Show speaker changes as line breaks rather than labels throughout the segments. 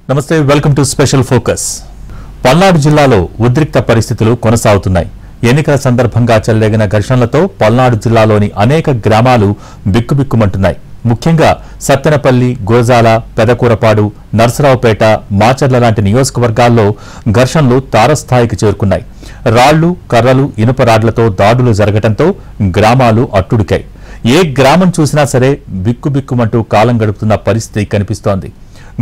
నమస్తే welcome to special focus. Palnadu జిల్లాలో ఉద్రిక్త పరిస్థితులు కొనసాగుతున్నాయి. ఎన్నికల సందర్భంగా చెలరేగిన ఘర్షణలతో పల్నాడు జిల్లాలోని అనేక గ్రామాలు బిక్కుబిక్కుమంటున్నాయి. ముఖ్యంగా సత్తెనపల్లి, గురజాల, పెదకూరపాడు, నర్సరావుపేట, మాచర్ల లాంటి నియోజకవర్గాల్లో ఘర్షణలు తారస్థాయికి చేరుకున్నాయి. రాళ్లు, కర్రలు, ఇనుప రాడ్లతో దాడులు జరగడంతో గ్రామాలు అట్టుడికాయి. ఏ గ్రామం చూసినా సరే బిక్కుబిక్కుమంటూ కాలం గడుపుతున్న పరిస్థితి కనిపిస్తోంది.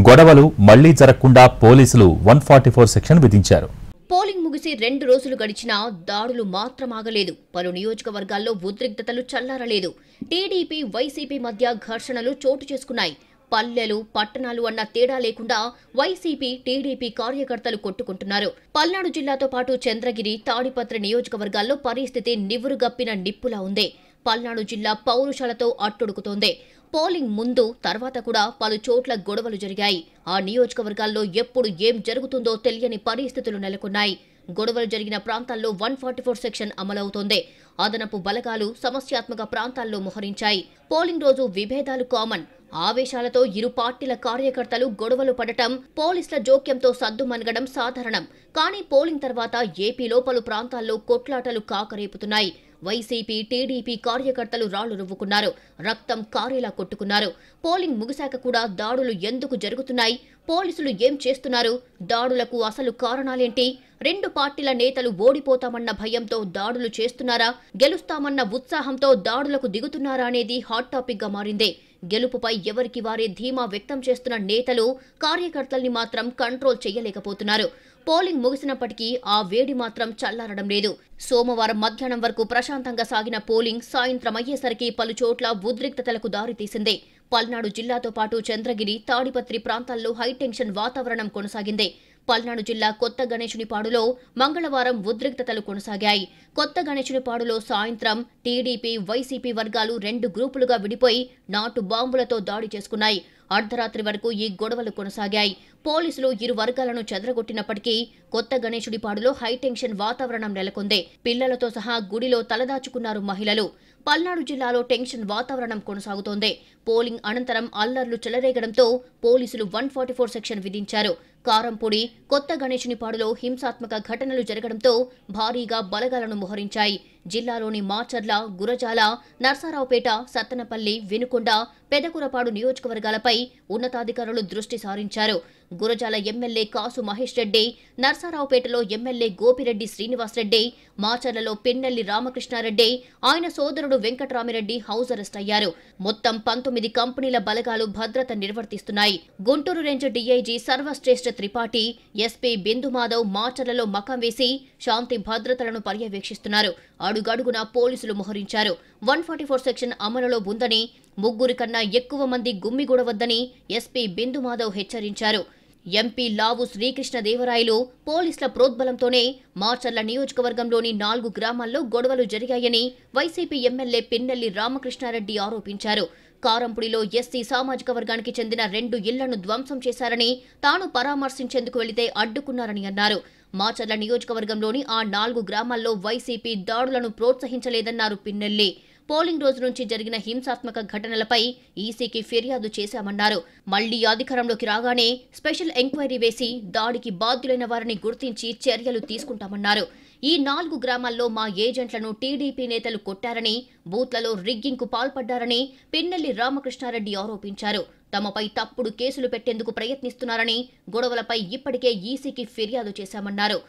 గొడవలు మళ్లీ జరగకుండా పోలీసులు 144 సెక్షన్ విధించారు.
పోలింగ్ ముగిసి 2 రోజులు గడిచినా దాడులు మాత్రం ఆగలేదు. పలు నియోజకవర్గాల్లో ఉద్రిక్తతలు చల్లారలేదు. టీడీపీ, వైసీపీ మధ్య ఘర్షణలు చోటు చేసుకున్నాయి. పల్లెలు, పట్టణాలు అన్న తేడా లేకుండా వైసీపీ, టీడీపీ కార్యకర్తలు కొట్టుకుంటున్నారు. పల్నాడు జిల్లాతో పాటు చంద్రగిరి, తాడిపత్రి నియోజకవర్గాల్లో పరిస్థితి నివురుగప్పిన నిప్పులా ఉంది. పల్నాడు జిల్లా పౌరుషాలతో అట్టుడుకుతోంది. పోలింగ్ ముందు, తర్వాత కూడా పలు చోట్ల గొడవలు జరిగాయి. ఆ నియోజకవర్గాల్లో ఎప్పుడు ఏం జరుగుతుందో తెలియని పరిస్థితులు నెలకొన్నాయి. గొడవలు జరిగిన ప్రాంతాల్లో 144 సెక్షన్ అమలవుతోంది. అదనపు బలగాలు సమస్యాత్మక ప్రాంతాల్లో మోహరించాయి. పోలింగ్ రోజు విభేదాలు కామన్. ఆవేశాలతో ఇరు పార్టీల కార్యకర్తలు గొడవలు పడటం, పోలీసుల జోక్యంతో సద్దుమణగడం సాధారణం. కానీ పోలింగ్ తర్వాత ఏపీలో పలు ప్రాంతాల్లో కొట్లాటలు కాకరేపుతున్నాయి. వైసీపీ, టీడీపీ కార్యకర్తలు రాళ్లు రువ్వుకున్నారు. రక్తం కారేలా కొట్టుకున్నారు. పోలింగ్ ముగిశాక కూడా దాడులు ఎందుకు జరుగుతున్నాయి? పోలీసులు ఏం చేస్తున్నారు? దాడులకు అసలు కారణాలేంటి? 2 పార్టీల నేతలు ఓడిపోతామన్న భయంతో దాడులు చేస్తున్నారా? గెలుస్తామన్న ఉత్సాహంతో దాడులకు దిగుతున్నారా అనేది హాట్ టాపిక్ గా మారింది. గెలుపుపై ఎవరికి వారే ధీమా వ్యక్తం చేస్తున్న నేతలు, కార్యకర్తల్ని మాత్రం కంట్రోల్ చేయలేకపోతున్నారు. పోలింగ్ ముగిసినప్పటికీ ఆ వేడి మాత్రం చల్లారడం లేదు. సోమవారం మధ్యాహ్నం వరకు ప్రశాంతంగా సాగిన పోలింగ్ సాయంత్రం అయ్యేసరికి పలుచోట్ల ఉద్రిక్తతలకు దారితీసింది. పల్నాడు జిల్లాతో పాటు చంద్రగిరి, తాడిపత్రి ప్రాంతాల్లో హైటెన్షన్ వాతావరణం కొనసాగింది. పల్నాడు జిల్లా కొత్త గణేశునిపాడులో మంగళవారం ఉద్రిక్తతలు కొనసాగాయి. కొత్త గణేశునిపాడులో సాయంత్రం టీడీపీ, వైసీపీ వర్గాలు 2 గ్రూపులుగా విడిపోయి నాటు బాంబులతో దాడి చేసుకున్నాయి. అర్ధరాత్రి వరకు ఈ గొడవలు కొనసాగాయి. పోలీసులు ఇరు వర్గాలను చెదరగొట్టినప్పటికీ కొత్త గణేశుడిపాడులో హైటెన్షన్ వాతావరణం నెలకొంది. పిల్లలతో సహా గుడిలో తలదాచుకున్నారు మహిళలు. పల్నాడు జిల్లాలో టెన్షన్ వాతావరణం కొనసాగుతోంది. పోలింగ్ అనంతరం అల్లర్లు చెలరేగడంతో పోలీసులు 144 సెక్షన్ విధించారు. కారంపొడి, కొత్త గణేశునిపాడులో హింసాత్మక ఘటనలు జరగడంతో భారీగా బలగాలను మోహరించాయి. జిల్లాలోని మాచర్ల, గురజాల, నర్సారావుపేట, సత్తెనపల్లి, వినుకొండ, పెదకూరపాడు నియోజకవర్గాలపై ఉన్నతాధికారులు దృష్టి సారించారు. గురజాల ఎమ్మెల్యే కాసు మహేష్ రెడ్డి, నర్సారావుపేటలో ఎమ్మెల్యే గోపిరెడ్డి శ్రీనివాసరెడ్డి, మాచర్లలో పిన్నెల్లి రామకృష్ణారెడ్డి, ఆయన సోదరుడు వెంకట్రామిరెడ్డి హౌస్ అరెస్ట్ అయ్యారు. మొత్తం 19 కంపెనీల బలగాలు భద్రత నిర్వర్తిస్తున్నాయి. Guntur range DIG Sarvashreshtha Tripathi, SP Bindumadhav మాచర్లలో మకాం వేసి శాంతి భద్రతలను పర్యవేక్షిస్తున్నారు. అడుగడుగునా పోలీసులు మోహరించారు. 144 సెక్షన్ అమలులో ఉందని, 3 కన్నా ఎక్కువ మంది గుమ్మిగూడవద్దని ఎస్పీ బిందుమాధవ్ హెచ్చరించారు. ఎంపీ లావు శ్రీకృష్ణదేవరాయలు పోలీసుల ప్రోద్బలంతోనే మాచర్ల నియోజకవర్గంలోని 4 గ్రామాల్లో గొడవలు జరిగాయని వైసీపీ ఎమ్మెల్యే పిన్నెల్లి రామకృష్ణారెడ్డి ఆరోపించారు. కారంపుడిలో ఎస్సీ సామాజిక వర్గానికి చెందిన 2 ఇళ్లను ధ్వంసం చేశారని, తాను పరామర్శించేందుకు వెళితే అడ్డుకున్నారని అన్నారు. మాచర్ల నియోజకవర్గంలోని ఆ 4 గ్రామాల్లో వైసీపీ దాడులను ప్రోత్సహించలేదన్నారు పిన్నెల్లి. పోలింగ్ రోజు నుంచి జరిగిన హింసాత్మక ఘటనలపై ఈసీకి ఫిర్యాదు చేశామన్నారు. మళ్లీ అధికారంలోకి రాగానే స్పెషల్ ఎంక్వైరీ వేసి దాడికి బాధ్యులైన వారిని గుర్తించి చర్యలు తీసుకుంటామన్నారు. ఈ 4 గ్రామాల్లో మా ఏజెంట్లను టీడీపీ నేతలు కొట్టారని, బూత్లలో రిగ్గింగ్కు పాల్పడ్డారని పిన్నెల్లి రామకృష్ణారెడ్డి ఆరోపించారు. తమపై తప్పుడు కేసులు పెట్టేందుకు ప్రయత్నిస్తున్నారని, గొడవలపై ఇప్పటికే ఈసీకి ఫిర్యాదు చేశామన్నారు.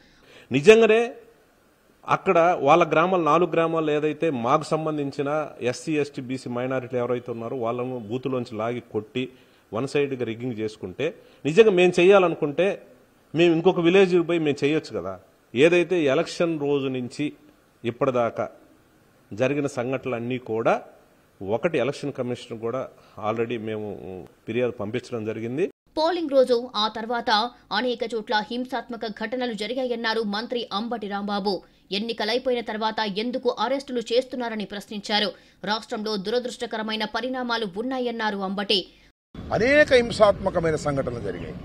నిజంగానే అక్కడ వాళ్ళ గ్రామాలు 4 గ్రామాలు ఏదైతే మాకు సంబంధించిన ఎస్సీ, ఎస్టీ, బీసీ మైనారిటీలు ఎవరైతే ఉన్నారో వాళ్ళను బూతులోంచి లాగి కొట్టి 1 సైడ్గా రిగ్గింగ్ చేసుకుంటే, నిజంగా మేము చేయాలనుకుంటే మేము ఇంకొక విలేజ్ పోయి మేము చేయొచ్చు కదా. ఏదైతే ఎలక్షన్ రోజు నుంచి ఇప్పటిదాకా జరిగిన సంఘటనలన్నీ కూడా ఒకటి ఎలక్షన్ కమిషన్ కూడా ఆల్రెడీ మేము ఫిర్యాదు పంపించడం జరిగింది.
పోలింగ్ రోజు, ఆ తర్వాత అనేక చోట్ల హింసాత్మక ఘటనలు జరిగాయన్నారు మంత్రి అంబటి రాంబాబు. ఎన్నికలైపోయిన తర్వాత ఎందుకు అరెస్టులు చేస్తున్నారని ప్రశ్నించారు. రాష్ట్రంలో దురదృష్టకరమైన పరిణామాలు ఉన్నాయన్నారు అంబటి.
అనేక హింసాత్మకమైన సంఘటనలు జరిగాయి.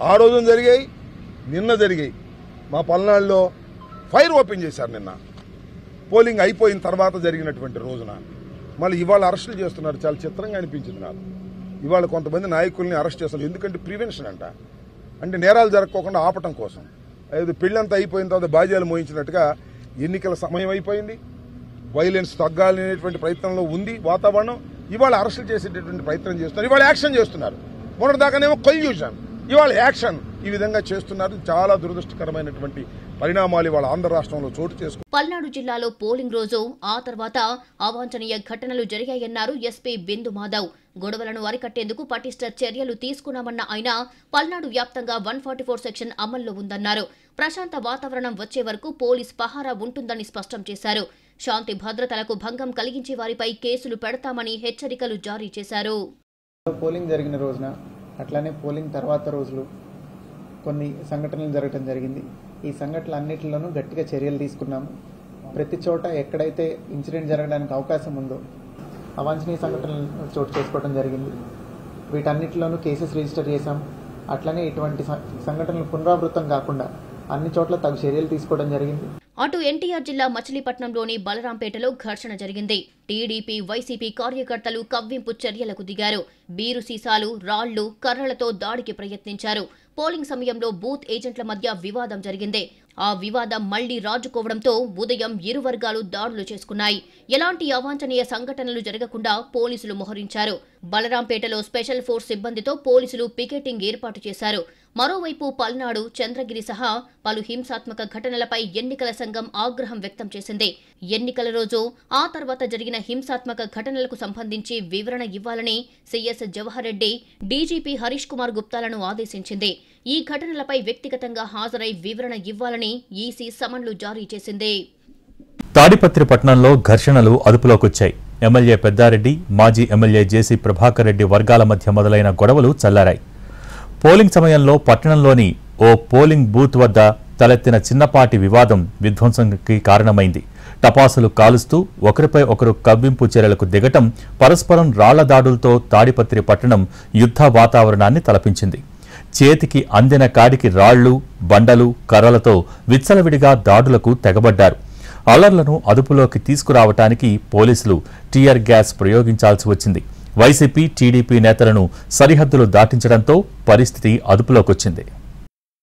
ఆ రోజు జరిగాయి, నిన్న జరిగాయి. మా పల్నాడులో ఫైర్ ఓపెన్ చేశారు నిన్న. పోలింగ్ అయిపోయిన తర్వాత జరిగినటువంటి రోజున మళ్ళీ ఇవాళ అరెస్టులు చేస్తున్నారు. చాలా చిత్రంగా అనిపించింది నాకు. ఇవాళ కొంతమంది నాయకుల్ని అరెస్ట్ చేస్తున్నారు. ఎందుకంటే ప్రివెన్షన్ అంట, అంటే నేరాలు జరగకోకుండా ఆపటం కోసం. అది పెళ్ళంతా అయిపోయిన తర్వాత బాధ్యాలు మోయించినట్టుగా ఎన్నికల సమయం అయిపోయింది, వైలెన్స్ తగ్గాలనేటువంటి ప్రయత్నంలో ఉంది వాతావరణం. ఇవాళ అరెస్టులు చేసేటటువంటి ప్రయత్నం చేస్తున్నారు, ఇవాళ యాక్షన్ చేస్తున్నారు. మొన్నటిదాకానేమో కొల్యూషన్, ఇవాళ యాక్షన్. ఈ విధంగా చేస్తున్నారు. చాలా దురదృష్టకరమైనటువంటి పరిణామాలు ఇవాళ ఆంధ్ర రాష్ట్రంలో చోటు చేసుకుంటారు.
పల్నాడు జిల్లాలో పోలింగ్ రోజు ఆ తర్వాత అవాంఛనీయ ఘటనలు జరిగాయన్నారు ఎస్పీ బిందు మాధవ్. గొడవలను అరికట్టేందుకు పటిష్ట చర్యలు తీసుకున్నామన్న ఆయన పల్నాడు వ్యాప్తంగా 144 సెక్షన్ అమల్లో ఉందన్నారు. ప్రశాంత వాతావరణం వచ్చే వరకు పోలీస్ పహారా ఉంటుందని స్పష్టం చేశారు. శాంతి భద్రతలకు భంగం కలిగించే వారిపై కేసులు పెడతామని హెచ్చరికలు జారీ చేశారు.
పోలింగ్ జరిగిన రోజున అట్లానే పోలింగ్ తర్వాత రోజులు కొన్ని సంఘటనలు జరగడం జరిగింది. ఈ సంఘటనలన్నింటిలోనూ గట్టిగా చర్యలు తీసుకున్నాము. ప్రతి చోట ఎక్కడైతే ఇన్సిడెంట్ జరగడానికి అవకాశం ఉందో అవాంఛనీయ సంఘటనలు చోటు చేసుకోవడం జరిగింది. వీటన్నిటిలోనూ కేసెస్ రిజిస్టర్ చేశాం. అట్లనే ఇటువంటి సంఘటనలు పునరావృతం కాకుండా అన్ని చోట్ల తగు చర్యలు తీసుకోవడం జరిగింది.
అటు ఎన్టీఆర్ జిల్లా మచిలీపట్నంలోని బలరాంపేటలో ఘర్షణ జరిగింది. టీడీపీ వైసీపీ కార్యకర్తలు కవ్వింపు చర్యలకు దిగారు. బీరు సీసాలు, రాళ్లు, కర్రలతో దాడికి ప్రయత్నించారు. పోలింగ్ సమయంలో బూత్ ఏజెంట్ల మధ్య వివాదం జరిగింది. ఆ వివాదం మళ్లీ రాజుకోవడంతో ఉదయం ఇరు వర్గాలు దాడులు చేసుకున్నాయి. ఎలాంటి అవాంఛనీయ సంఘటనలు జరగకుండా పోలీసులు మోహరించారు. బలరాంపేటలో స్పెషల్ ఫోర్స్ సిబ్బందితో పోలీసులు పికెటింగ్ ఏర్పాటు చేశారు. మరోవైపు పల్నాడు, చంద్రగిరి సహా పలు హింసాత్మక ఘటనలపై ఎన్నికల సంఘం ఆగ్రహం వ్యక్తం చేసింది. ఎన్నికల రోజు ఆ తర్వాత జరిగిన హింసాత్మక ఘటనలకు సంబంధించి వివరణ ఇవ్వాలని సీఎస్ జవహర్ రెడ్డి డీజీపీ హరీష్ కుమార్ గుప్తాలను ఆదేశించింది. ఈ ఘటనలపై వ్యక్తిగతంగా హాజరై వివరణ ఇవ్వాలని ఈసీ సమన్లు జారీ చేసింది.
తాడిపత్రి పట్టణంలో ఘర్షణలు అదుపులోకొచ్చాయి. ఎమ్మెల్యే పెద్దారెడ్డి, మాజీ ఎమ్మెల్యే జేసీ ప్రభాకర్ రెడ్డి వర్గాల మధ్య మొదలైన గొడవలు చల్లారాయి. పోలింగ్ సమయంలో పట్టణంలోని ఓ పోలింగ్ బూత్ వద్ద తలెత్తిన చిన్నపాటి వివాదం విధ్వంసంకి కారణమైంది. టపాసులు కాలుస్తూ ఒకరిపై ఒకరు కవ్వింపు చర్యలకు దిగటం, పరస్పరం రాళ్ల దాడులతో తాడిపత్రి పట్టణం యుద్ధ వాతావరణాన్ని తలపించింది. చేతికి అందిన కాడికి రాళ్లు, బండలు, కర్రలతో విచ్చలవిడిగా దాడులకు తెగబడ్డారు. అల్లర్లను అదుపులోకి తీసుకురావటానికి పోలీసులు టీయర్ గ్యాస్ ప్రయోగించాల్సి వచ్చింది. వైసీపీ, టీడీపీ నేతలను సరిహద్దులు దాటించడంతో పరిస్థితి అదుపులోకొచ్చింది.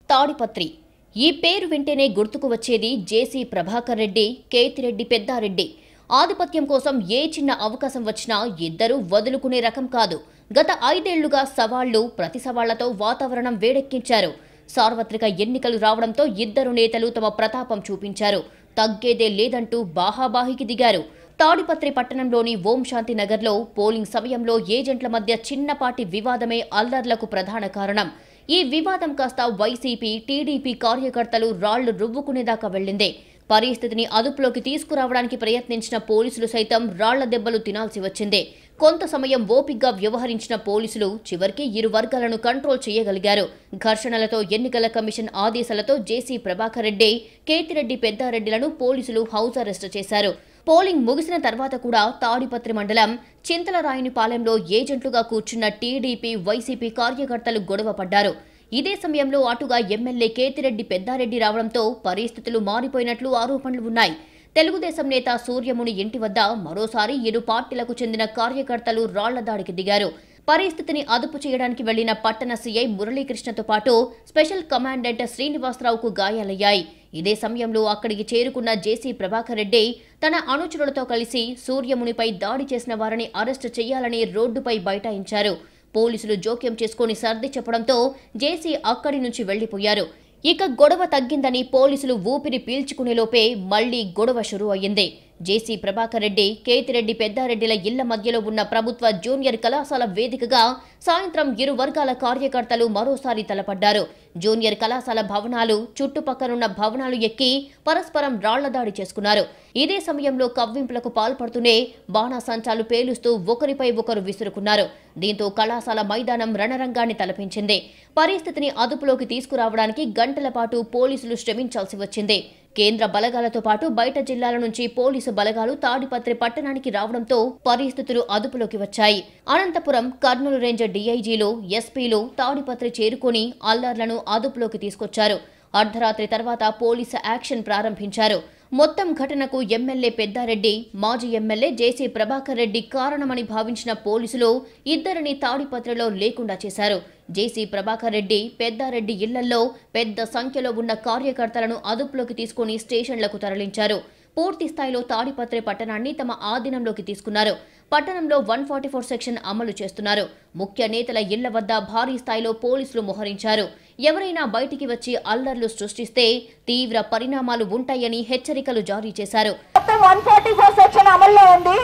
తాడిపత్రి ఈ పేరు వింటేనే గుర్తుకు వచ్చేది జేసీ ప్రభాకర్ రెడ్డి, కేతిరెడ్డి పెద్దారెడ్డి. ఆధిపత్యం కోసం ఏ చిన్న అవకాశం వచ్చినా ఇద్దరూ వదులుకునే రకం కాదు. గత 5 ఏళ్లుగా సవాళ్లు, ప్రతి సవాళ్లతో వాతావరణం వేడెక్కించారు. సార్వత్రిక ఎన్నికలు రావడంతో ఇద్దరు నేతలు తమ ప్రతాపం చూపించారు. తగ్గేదే లేదంటూ బాహాబాహికి దిగారు. తాడిపత్రి పట్టణంలోని ఓం శాంతి నగర్లో పోలింగ్ సమయంలో ఏజెంట్ల మధ్య చిన్నపాటి వివాదమే అల్లర్లకు ప్రధాన కారణం. ఈ వివాదం కాస్త వైసీపీ, టీడీపీ కార్యకర్తలు రాళ్లు రువ్వుకునేదాకా వెళ్లింది. పరిస్థితిని అదుపులోకి తీసుకురావడానికి ప్రయత్నించిన పోలీసులు సైతం రాళ్ల దెబ్బలు తినాల్సి వచ్చింది. కొంత సమయం ఓపిగ్గా వ్యవహరించిన పోలీసులు చివరికి ఇరు వర్గాలను కంట్రోల్ చేయగలిగారు. ఘర్షణలతో ఎన్నికల కమిషన్ ఆదేశాలతో జేసీ ప్రభాకర్ రెడ్డి, కేతిరెడ్డి పెద్దారెడ్డిలను పోలీసులు హౌస్ అరెస్టు చేశారు. పోలింగ్ ముగిసిన తర్వాత కూడా తాడిపత్రి మండలం చింతలరాయునిపాలెంలో ఏజెంట్లుగా కూర్చున్న టీడీపీ, వైసీపీ కార్యకర్తలు గొడవ పడ్డారు. ఇదే సమయంలో అటుగా ఎమ్మెల్యే కేతిరెడ్డి పెద్దారెడ్డి రావడంతో పరిస్థితులు మారిపోయినట్లు ఆరోపణలు ఉన్నాయి. తెలుగుదేశం నేత సూర్యముని ఇంటి వద్ద మరోసారి ఇరు పార్టీలకు చెందిన కార్యకర్తలు రాళ్ల దాడికి దిగారు. పరిస్థితిని అదుపు చేయడానికి వెళ్లిన పట్టణ సీఐ మురళీకృష్ణతో పాటు స్పెషల్ కమాండెంట్ శ్రీనివాసరావుకు గాయాలయ్యాయి. ఇదే సమయంలో అక్కడికి చేరుకున్న జేసీ ప్రభాకర్ రెడ్డి తన అనుచరులతో కలిసి సూర్యమునిపై దాడి చేసిన వారిని అరెస్టు చేయాలని రోడ్డుపై బైఠాయించారు. పోలీసులు జోక్యం చేసుకుని సర్ది చెప్పడంతో జేసీ అక్కడి నుంచి వెళ్లిపోయారు. ఇక గొడవ తగ్గిందని పోలీసులు ఊపిరి పీల్చుకునేలోపే మళ్లీ గొడవ షురూ అయ్యింది. జేసీ ప్రభాకర్ రెడ్డి, కేతిరెడ్డి పెద్దారెడ్డిల ఇళ్ల మధ్యలో ఉన్న ప్రభుత్వ జూనియర్ కళాశాల వేదికగా సాయంత్రం ఇరు వర్గాల కార్యకర్తలు మరోసారి తలపడ్డారు. జూనియర్ కళాశాల భవనాలు, చుట్టుపక్కనున్న భవనాలు ఎక్కి పరస్పరం రాళ్ల దాడి చేసుకున్నారు. ఇదే సమయంలో కవ్వింపులకు పాల్పడుతూనే బాణాసంచాలు పేలుస్తూ ఒకరిపై ఒకరు విసురుకున్నారు. దీంతో కళాశాల మైదానం రణరంగాన్ని తలపించింది. పరిస్థితిని అదుపులోకి తీసుకురావడానికి గంటల పాటు పోలీసులు శ్రమించాల్సి వచ్చింది. కేంద్ర బలగాలతో పాటు బయట జిల్లాల నుంచి పోలీసు బలగాలు తాడిపత్రి పట్టణానికి రావడంతో పరిస్థితులు అదుపులోకి వచ్చాయి. అనంతపురం, కర్నూలు రేంజ్ డీఐజీలు, ఎస్పీలు తాడిపత్రి చేరుకుని అల్లర్లను అదుపులోకి తీసుకొచ్చారు. అర్ధరాత్రి తర్వాత పోలీసు యాక్షన్ ప్రారంభించారు. మొత్తం ఘటనకు ఎమ్మెల్యే పెద్దారెడ్డి, మాజీ ఎమ్మెల్యే జేసీ ప్రభాకర్ రెడ్డి కారణమని భావించిన పోలీసులు ఇద్దరిని తాడిపత్రిలో లేకుండా చేశారు. జేసీ ప్రభాకర్ రెడ్డి, పెద్దారెడ్డి ఇళ్లలో పెద్ద సంఖ్యలో ఉన్న కార్యకర్తలను అదుపులోకి తీసుకుని స్టేషన్లకు తరలించారు. పూర్తి స్థాయిలో తాడిపత్రి పట్టణాన్ని తమ ఆధీనంలోకి తీసుకున్నారు. పట్టణంలో 144 సెక్షన్ అమలు చేస్తున్నారు. ముఖ్య నేతల ఇళ్ల వద్ద భారీ స్థాయిలో పోలీసులు మోహరించారు. ఎవరైనా బయటికి వచ్చి అల్లర్లు సృష్టిస్తే తీవ్ర పరిణామాలు ఉంటాయని హెచ్చరికలు జారీ చేశారు.
144 సెక్షన్ అమల్లో ఉంది.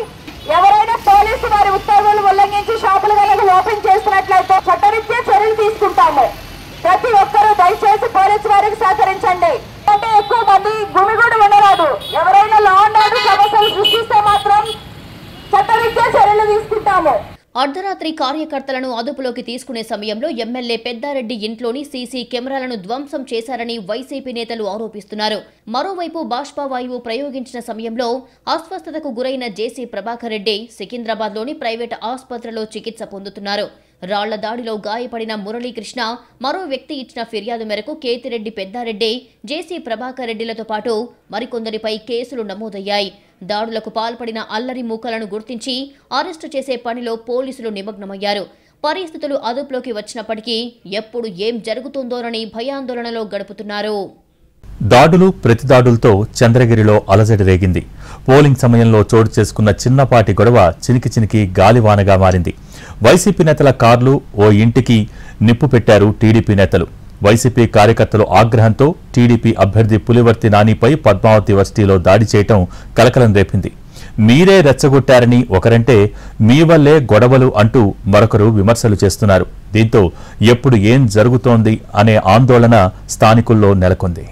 ఎవరైనా పోలీసు వారి ఉత్తర్వులు ఉల్లంఘించి షాపులు కనుక ఓపెన్ చేసినట్లయితే చట్టరీత్యా చర్యలు తీసుకుంటాము. ప్రతి ఒక్కరూ దయచేసి పోలీసు వారికి సహకరించండి. అంటే ఎక్కువ మంది గుమిగూడు ఉండరాదు. ఎవరైనా లా అండ్ ఆర్డర్ సమస్యలు సృష్టిస్తే మాత్రం చట్టరీత్యా చర్యలు తీసుకుంటాము.
అర్ధరాత్రి కార్యకర్తలను అదుపులోకి తీసుకునే సమయంలో ఎమ్మెల్యే పెద్దారెడ్డి ఇంట్లోని సీసీ కెమెరాలను ధ్వంసం చేశారని వైసీపీ నేతలు ఆరోపిస్తున్నారు. మరోవైపు బాష్పావాయువు ప్రయోగించిన సమయంలో అస్వస్థతకు గురైన జేసీ ప్రభాకర్ రెడ్డి సికింద్రాబాద్లోని ప్రైవేటు ఆసుపత్రిలో చికిత్స పొందుతున్నారు. రాళ్ల దాడిలో గాయపడిన మురళీకృష్ణ మరో వ్యక్తి ఇచ్చిన ఫిర్యాదు మేరకు కేతిరెడ్డి, పెద్దారెడ్డి, జేసీ ప్రభాకర్ రెడ్డిలతో పాటు మరికొందరిపై కేసులు నమోదయ్యాయి. దాడులకు పాల్పడిన అల్లరి మూకలను గుర్తించి అరెస్టు చేసే పనిలో పోలీసులు నిమగ్నమయ్యారు. పరిస్థితులు అదుపులోకి వచ్చినప్పటికీ ఎప్పుడు ఏం జరుగుతుందోనని భయాందోళనలో గడుపుతున్నారు.
దాడులు, ప్రతిదాడులతో చంద్రగిరిలో అలజడి రేగింది. పోలింగ్ సమయంలో చోటు చేసుకున్న చిన్నపాటి గొడవ చినికి గాలివానగా మారింది. వైసీపీ నేతల కార్లు, ఓ ఇంటికి నిప్పు పెట్టారు టీడీపీ నేతలు. వైసీపీ కార్యకర్తలు ఆగ్రహంతో టీడీపీ అభ్యర్థి పులివర్తి నానిపై పద్మావతి వర్సిటీలో దాడి చేయటం కలకలం రేపింది. మీరే రెచ్చగొట్టారని ఒకరంటే, మీ వల్లే గొడవలు అంటూ మరొకరు విమర్శలు చేస్తున్నారు. దీంతో ఎప్పుడు ఏం జరుగుతోంది అనే ఆందోళన స్థానికుల్లో నెలకొంది.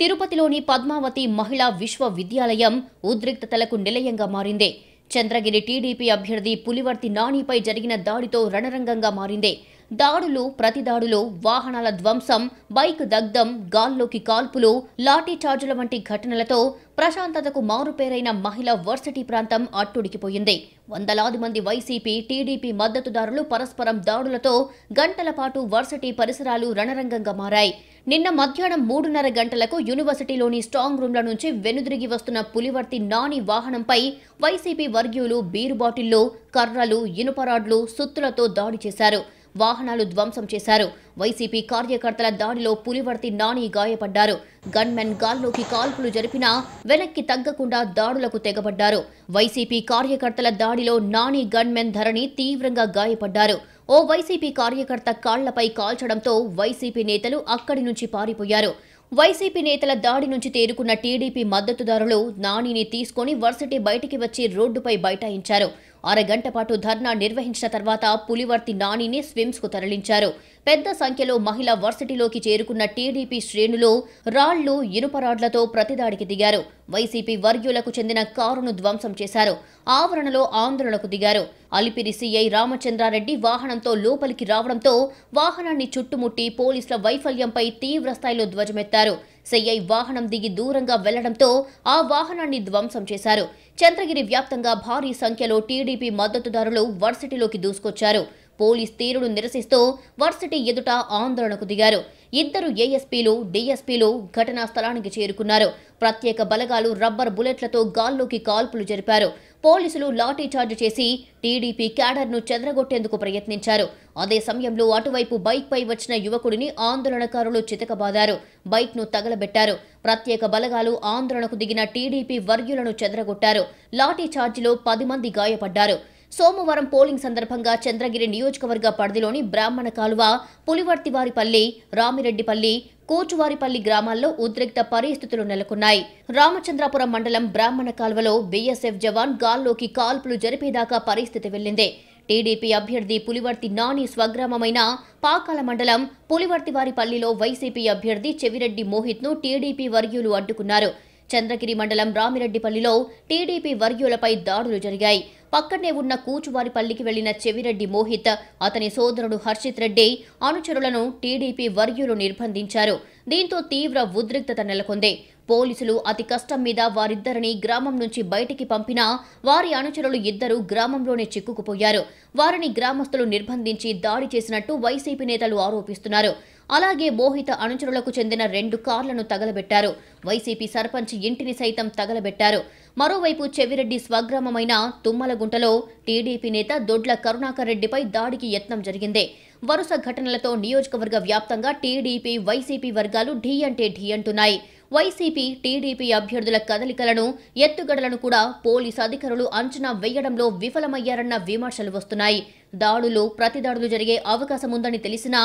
తిరుపతిలోని పద్మావతి మహిళా విశ్వవిద్యాలయం ఉద్రిక్తతలకు నిలయంగా మారింది. చంద్రగిరి టీడీపీ అభ్యర్థి పులివర్తి నానిపై జరిగిన దాడితో రణరంగంగా మారింది. దాడులు, ప్రతిదాడులు, వాహనాల ధ్వంసం, బైక్ దగ్ధం, గాల్లోకి కాల్పులు, లాఠీ చార్జుల వంటి ఘటనలతో ప్రశాంతతకు మారుపేరైన మహిళా వర్సిటీ ప్రాంతం అట్టుడికిపోయింది. వందలాది మంది వైసీపీ, టీడీపీ మద్దతుదారులు పరస్పరం దాడులతో గంటల పాటు వర్సిటీ పరిసరాలు రణరంగంగా మారాయి. నిన్న మధ్యాహ్నం 3:30 గంటలకు యూనివర్సిటీలోని స్ట్రాంగ్ రూమ్ల నుంచి వెనుదిరిగి వస్తున్న పులివర్తి నాని వాహనంపై వైసీపీ వర్గీయులు బీరు బాటిళ్లు, కర్రలు, ఇనుపరాడ్లు, సుత్తులతో దాడి చేశారు. వాహనాలు ధ్వంసం చేశారు. వైసీపీ కార్యకర్తల దాడిలో పులివర్తి నాని గాయపడ్డారు. గన్మెన్ గాల్లోకి కాల్పులు జరిపినా వెనక్కి తగ్గకుండా దాడులకు తెగబడ్డారు. వైసీపీ కార్యకర్తల దాడిలో నాని, గన్మెన్ ధరణి తీవ్రంగా గాయపడ్డారు. ఓ వైసీపీ కార్యకర్త కాళ్లపై కాల్చడంతో వైసీపీ నేతలు అక్కడి నుంచి పారిపోయారు. వైసీపీ నేతల దాడి నుంచి తేరుకున్న టీడీపీ మద్దతుదారులు నానిని తీసుకుని వర్సిటీ బయటికి వచ్చి రోడ్డుపై బైఠాయించారు. అరగంట పాటు ధర్నా నిర్వహించిన తర్వాత పులివర్తి నానిని స్విమ్స్కు తరలించారు. పెద్ద సంఖ్యలో మహిళా వర్సిటీలోకి చేరుకున్న టీడీపీ శ్రేణులు రాళ్లు, ఇనుపరాడ్లతో ప్రతిదాడికి దిగారు. వైసీపీ వర్గీయులకు చెందిన కారును ధ్వంసం చేశారు. ఆవరణలో ఆందోళనకు దిగారు. అలిపిరి సీఐ రామచంద్రారెడ్డి వాహనంతో లోపలికి రావడంతో వాహనాన్ని చుట్టుముట్టి పోలీసుల వైఫల్యంపై తీవ్రస్థాయిలో ధ్వజమెత్తారు. సీఐ వాహనం దిగి దూరంగా వెళ్లడంతో ఆ వాహనాన్ని ధ్వంసం చేశారు. చంద్రగిరి వ్యాప్తంగా భారీ సంఖ్యలో టీడీపీ మద్దతుదారులు వర్సిటీలోకి దూసుకొచ్చారు. పోలీస్ తీరును నిరసిస్తూ వర్సిటీ ఎదుట ఆందోళనకు దిగారు. ఇద్దరు ఏఎస్పీలు, డీఎస్పీలు ఘటనా స్థలానికి చేరుకున్నారు. ప్రత్యేక బలగాలు రబ్బర్ బుల్లెట్లతో గాల్లోకి కాల్పులు జరిపారు. పోలీసులు లాఠీ చార్జ్ చేసి టీడీపీ క్యాడర్ను చెదరగొట్టేందుకు ప్రయత్నించారు. అదే సమయంలో అటువైపు బైక్పై వచ్చిన యువకుడిని ఆందోళనకారులు చితకబాదారు. బైక్ను తగలబెట్టారు. ప్రత్యేక బలగాలు ఆందోళనకు దిగిన టీడీపీ వర్గీయులను చెదరగొట్టారు. లాఠీ చార్జిలో 10 మంది గాయపడ్డారు. సోమవారం పోలింగ్ సందర్భంగా చంద్రగిరి నియోజకవర్గ పరిధిలోని బ్రాహ్మణ కాలువ, పులివర్తివారిపల్లి, రామిరెడ్డిపల్లి, కూచువారిపల్లి గ్రామాల్లో ఉద్రిక్త పరిస్థితులు నెలకొన్నాయి. రామచంద్రాపురం మండలం బ్రాహ్మణ కాలువలో బీఎస్ఎఫ్ జవాన్ గాల్లోకి కాల్పులు జరిపేదాకా పరిస్థితి వెళ్లింది. టీడీపీ అభ్యర్థి పులివర్తి నాని స్వగ్రామమైన పాకాల మండలం పులివర్తివారిపల్లిలో వైసీపీ అభ్యర్థి చెవిరెడ్డి మోహిత్ను టీడీపీ వర్గీయులు అడ్డుకున్నారు. చంద్రగిరి మండలం రామిరెడ్డిపల్లిలో టీడీపీ వర్గీయులపై దాడులు జరిగాయి. పక్కనే ఉన్న కూచువారిపల్లికి వెళ్లిన చెవిరెడ్డి మోహిత్, అతని సోదరుడు హర్షిత్ రెడ్డి అనుచరులను టీడీపీ వర్గీయులు నిర్బంధించారు. దీంతో తీవ్ర ఉద్రిక్తత నెలకొంది. పోలీసులు అతి కష్టం మీద వారిద్దరిని గ్రామం నుంచి బయటికి పంపినా వారి అనుచరులు ఇద్దరు గ్రామంలోనే చిక్కుకుపోయారు. వారిని గ్రామస్తులు నిర్బంధించి దాడి చేసినట్టు వైసీపీ నేతలు ఆరోపిస్తున్నారు. అలాగే మోహిత అనుచరులకు చెందిన 2 కార్లను తగలబెట్టారు. వైసీపీ సర్పంచ్ ఇంటిని సైతం తగలబెట్టారు. మరోవైపు చెవిరెడ్డి స్వగ్రామమైన తుమ్మలగుంటలో టీడీపీ నేత దొడ్ల కరుణాకర్ రెడ్డిపై దాడికి యత్నం జరిగింది. వరుస ఘటనలతో నియోజకవర్గ వ్యాప్తంగా టీడీపీ, వైసీపీ వర్గాలు ఢీ అంటే ఢీ అంటున్నాయి. వైసీపీ, టీడీపీ అభ్యర్థుల కదలికలను, ఎత్తుగడలను కూడా పోలీసు అధికారులు అంచనా వేయడంలో విఫలమయ్యారన్న విమర్శలు వస్తున్నాయి. దాడులు, ప్రతిదాడులు జరిగే అవకాశం ఉందని తెలిసినా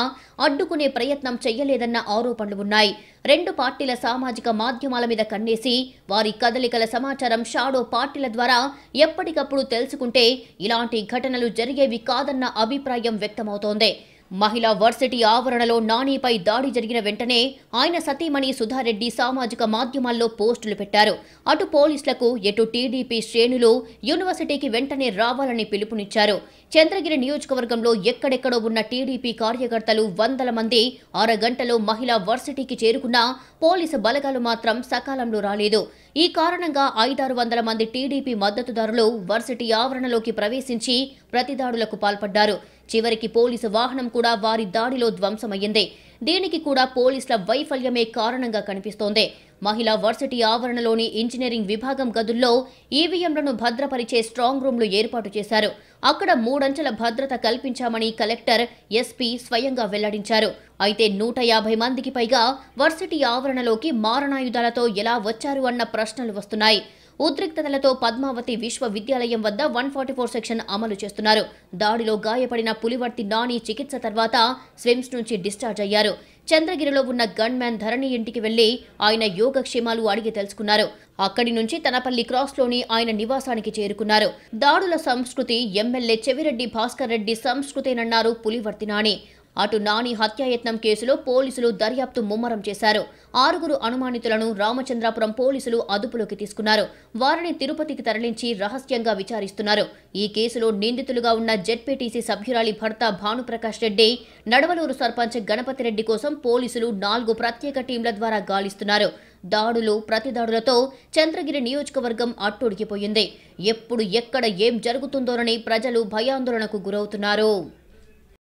అడ్డుకునే ప్రయత్నం చెయ్యలేదన్న ఆరోపణలు ఉన్నాయి. 2 పార్టీల సామాజిక మాధ్యమాల మీద కన్నేసి వారి కదలికల సమాచారం షాడో పార్టీల ద్వారా ఎప్పటికప్పుడు తెలుసుకుంటే ఇలాంటి ఘటనలు జరిగేవి కాదన్న అభిప్రాయం వ్యక్తమవుతోంది. మహిళా వర్సిటీ ఆవరణలో నానిపై దాడి జరిగిన వెంటనే ఆయన సతీమణి సుధారెడ్డి సామాజిక మాధ్యమాల్లో పోస్టులు పెట్టారు. అటు పోలీసులకు, ఇటు టీడీపీ శ్రేణులు యూనివర్సిటీకి వెంటనే రావాలని పిలుపునిచ్చారు. చంద్రగిరి నియోజకవర్గంలో ఎక్కడెక్కడో ఉన్న టీడీపీ కార్యకర్తలు 100 మంది అరగంటలో మహిళా వర్సిటీకి చేరుకున్నా పోలీసు బలగాలు మాత్రం సకాలంలో రాలేదు. ఈ కారణంగా 500-600 మంది టీడీపీ మద్దతుదారులు వర్సిటీ ఆవరణలోకి ప్రవేశించి ప్రతిదాడులకు పాల్పడ్డారు. చివరికి పోలీసు వాహనం కూడా వారి దాడిలో ధ్వంసమయ్యింది. దీనికి కూడా పోలీసుల వైఫల్యమే కారణంగా కనిపిస్తోంది. మహిళా వర్సిటీ ఆవరణలోని ఇంజనీరింగ్ విభాగం గదుల్లో ఈవీఎంలను భద్రపరిచే స్ట్రాంగ్ రూమ్లు ఏర్పాటు చేశారు. అక్కడ 3 అంచెల భద్రత కల్పించామని కలెక్టర్, ఎస్పీ స్వయంగా వెల్లడించారు. అయితే 150 మందికి పైగా వర్సిటీ ఆవరణలోకి మారణాయుధాలతో ఎలా వచ్చారు అన్న ప్రశ్నలు వస్తున్నాయి. ఉద్రిక్తతలతో పద్మావతి విశ్వవిద్యాలయం వద్ద 144 సెక్షన్ అమలు చేస్తున్నారు. దాడిలో గాయపడిన పులివర్తి నాని చికిత్స తర్వాత స్విమ్స్ నుంచి డిశ్చార్జ్ అయ్యారు. చంద్రగిరిలో ఉన్న గన్మ్యాన్ ధరణి ఇంటికి వెళ్లి ఆయన యోగక్షేమాలు అడిగి తెలుసుకున్నారు. అక్కడి నుంచి తనపల్లి క్రాస్లోని ఆయన నివాసానికి చేరుకున్నారు. దాడుల సంస్కృతి ఎమ్మెల్యే చెవిరెడ్డి భాస్కర్ రెడ్డి సంస్కృతేనన్నారు పులివర్తి నాని. అటు నాని హత్యాయత్నం కేసులో పోలీసులు దర్యాప్తు ముమ్మరం చేశారు. 6 అనుమానితులను రామచంద్రాపురం పోలీసులు అదుపులోకి తీసుకున్నారు. వారిని తిరుపతికి తరలించి రహస్యంగా విచారిస్తున్నారు. ఈ కేసులో నిందితులుగా ఉన్న జెడ్పీటీసీ సభ్యురాలి భర్త భానుప్రకాష్ రెడ్డి, నడవలూరు సర్పంచ్ గణపతిరెడ్డి కోసం పోలీసులు 4 ప్రత్యేక టీంల ద్వారా గాలిస్తున్నారు. దాడులు, ప్రతిదాడులతో చంద్రగిరి నియోజకవర్గం అట్టుడికిపోయింది. ఎప్పుడు ఎక్కడ ఏం జరుగుతుందోనని ప్రజలు భయాందోళనకు గురవుతున్నారు.